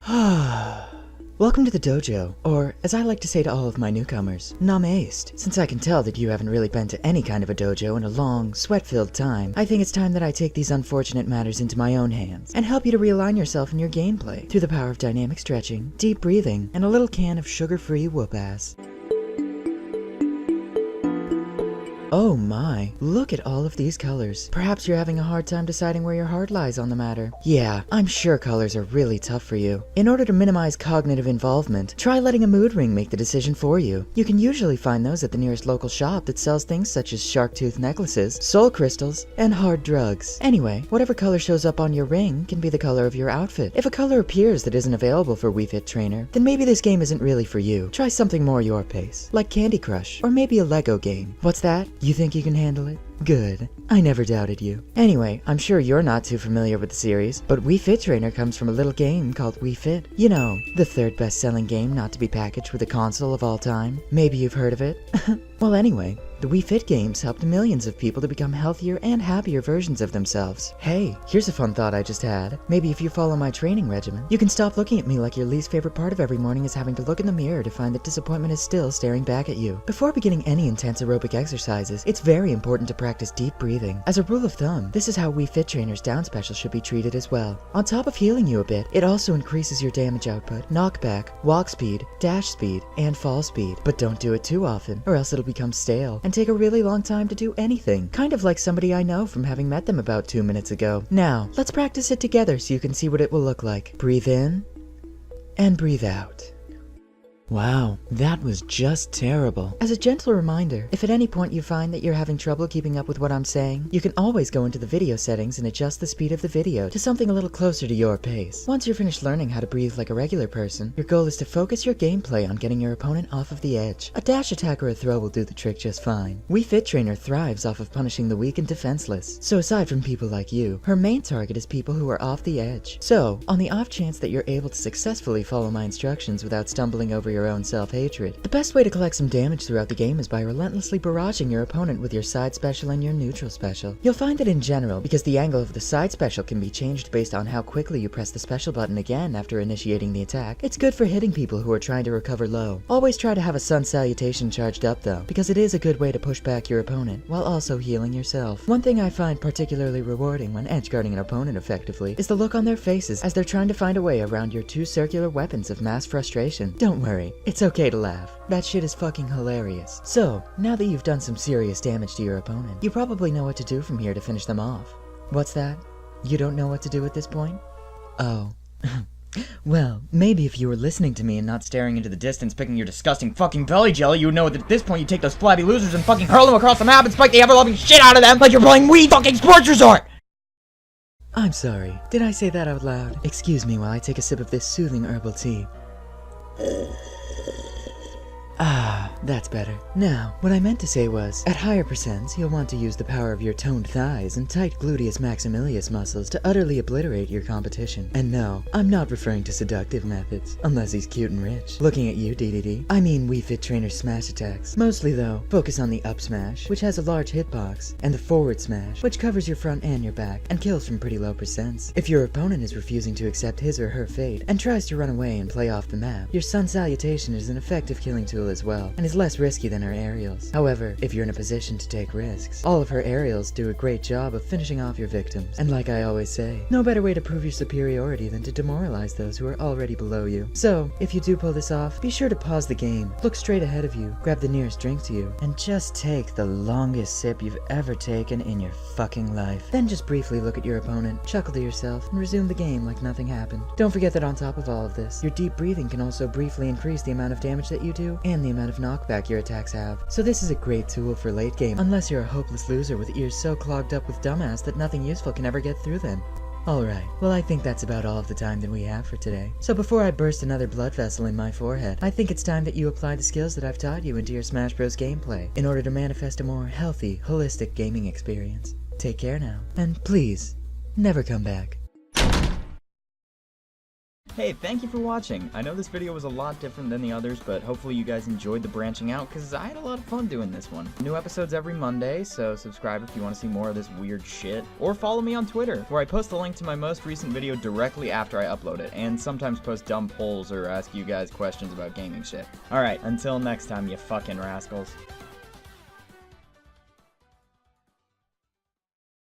Welcome to the dojo, or as I like to say to all of my newcomers, Namaced. Since I can tell that you haven't really been to any kind of a dojo in a long, sweat-filled time, I think it's time that I take these unfortunate matters into my own hands and help you to realign yourself in your gameplay through the power of dynamic stretching, deep breathing, and a little can of sugar-free whoop-ass. Oh my, look at all of these colors. Perhaps you're having a hard time deciding where your heart lies on the matter. Yeah, I'm sure colors are really tough for you. In order to minimize cognitive involvement, try letting a mood ring make the decision for you. You can usually find those at the nearest local shop that sells things such as shark tooth necklaces, soul crystals, and hard drugs. Anyway, whatever color shows up on your ring can be the color of your outfit. If a color appears that isn't available for Wii Fit Trainer, then maybe this game isn't really for you. Try something more your pace, like Candy Crush, or maybe a Lego game. What's that? You think you can handle it? Good. I never doubted you. Anyway, I'm sure you're not too familiar with the series, but Wii Fit Trainer comes from a little game called Wii Fit. You know, the third best-selling game not to be packaged with a console of all time. Maybe you've heard of it? Well, anyway, the Wii Fit games helped millions of people to become healthier and happier versions of themselves. Hey, here's a fun thought I just had. Maybe if you follow my training regimen, you can stop looking at me like your least favorite part of every morning is having to look in the mirror to find that disappointment is still staring back at you. Before beginning any intense aerobic exercises, it's very important to practice deep breathing. As a rule of thumb, this is how Wii Fit Trainer's down special should be treated as well. On top of healing you a bit, it also increases your damage output, knockback, walk speed, dash speed, and fall speed. But don't do it too often, or else it'll become stale and take a really long time to do anything. Kind of like somebody I know from having met them about 2 minutes ago. Now, let's practice it together so you can see what it will look like. Breathe in and breathe out. Wow, that was just terrible. As a gentle reminder, if at any point you find that you're having trouble keeping up with what I'm saying, you can always go into the video settings and adjust the speed of the video to something a little closer to your pace. Once you're finished learning how to breathe like a regular person, your goal is to focus your gameplay on getting your opponent off of the edge. A dash attack or a throw will do the trick just fine. Wii Fit Trainer thrives off of punishing the weak and defenseless, so aside from people like you, her main target is people who are off the edge. So, on the off chance that you're able to successfully follow my instructions without stumbling over your own self-hatred, the best way to collect some damage throughout the game is by relentlessly barraging your opponent with your side special and your neutral special. You'll find that in general, because the angle of the side special can be changed based on how quickly you press the special button again after initiating the attack, it's good for hitting people who are trying to recover low. Always try to have a sun salutation charged up though, because it is a good way to push back your opponent while also healing yourself. One thing I find particularly rewarding when edgeguarding an opponent effectively is the look on their faces as they're trying to find a way around your two circular weapons of mass frustration. Don't worry, it's okay to laugh. That shit is fucking hilarious. So, now that you've done some serious damage to your opponent, you probably know what to do from here to finish them off. What's that? You don't know what to do at this point? Oh. Well, maybe if you were listening to me and not staring into the distance picking your disgusting fucking belly jelly, you would know that at this point you take those flabby losers and fucking hurl them across the map and spike the ever-loving shit out of them like you're playing Wii fucking Sports Resort! I'm sorry. Did I say that out loud? Excuse me while I take a sip of this soothing herbal tea. Ah, that's better. Now, what I meant to say was, at higher percents, you'll want to use the power of your toned thighs and tight gluteus maximus muscles to utterly obliterate your competition. And no, I'm not referring to seductive methods, unless he's cute and rich. Looking at you, DDD. I mean Wii Fit Trainer smash attacks. Mostly though, focus on the up smash, which has a large hitbox, and the forward smash, which covers your front and your back, and kills from pretty low percents. If your opponent is refusing to accept his or her fate, and tries to run away and play off the map, your sun salutation is an effective killing tool as well, and is less risky than her aerials. However, if you're in a position to take risks, all of her aerials do a great job of finishing off your victims. And like I always say, no better way to prove your superiority than to demoralize those who are already below you. So, if you do pull this off, be sure to pause the game, look straight ahead of you, grab the nearest drink to you, and just take the longest sip you've ever taken in your fucking life. Then just briefly look at your opponent, chuckle to yourself, and resume the game like nothing happened. Don't forget that on top of all of this, your deep breathing can also briefly increase the amount of damage that you do, and the amount of knockback your attacks have. So this is a great tool for late game, unless you're a hopeless loser with ears so clogged up with dumbass that nothing useful can ever get through them. Alright, well I think that's about all of the time that we have for today. So before I burst another blood vessel in my forehead, I think it's time that you apply the skills that I've taught you into your Smash Bros. Gameplay, in order to manifest a more healthy, holistic gaming experience. Take care now, and please, never come back. Hey, thank you for watching. I know this video was a lot different than the others, but hopefully you guys enjoyed the branching out, because I had a lot of fun doing this one. New episodes every Monday, so subscribe if you want to see more of this weird shit. Or follow me on Twitter, where I post a link to my most recent video directly after I upload it, and sometimes post dumb polls or ask you guys questions about gaming shit. Alright, until next time, you fucking rascals.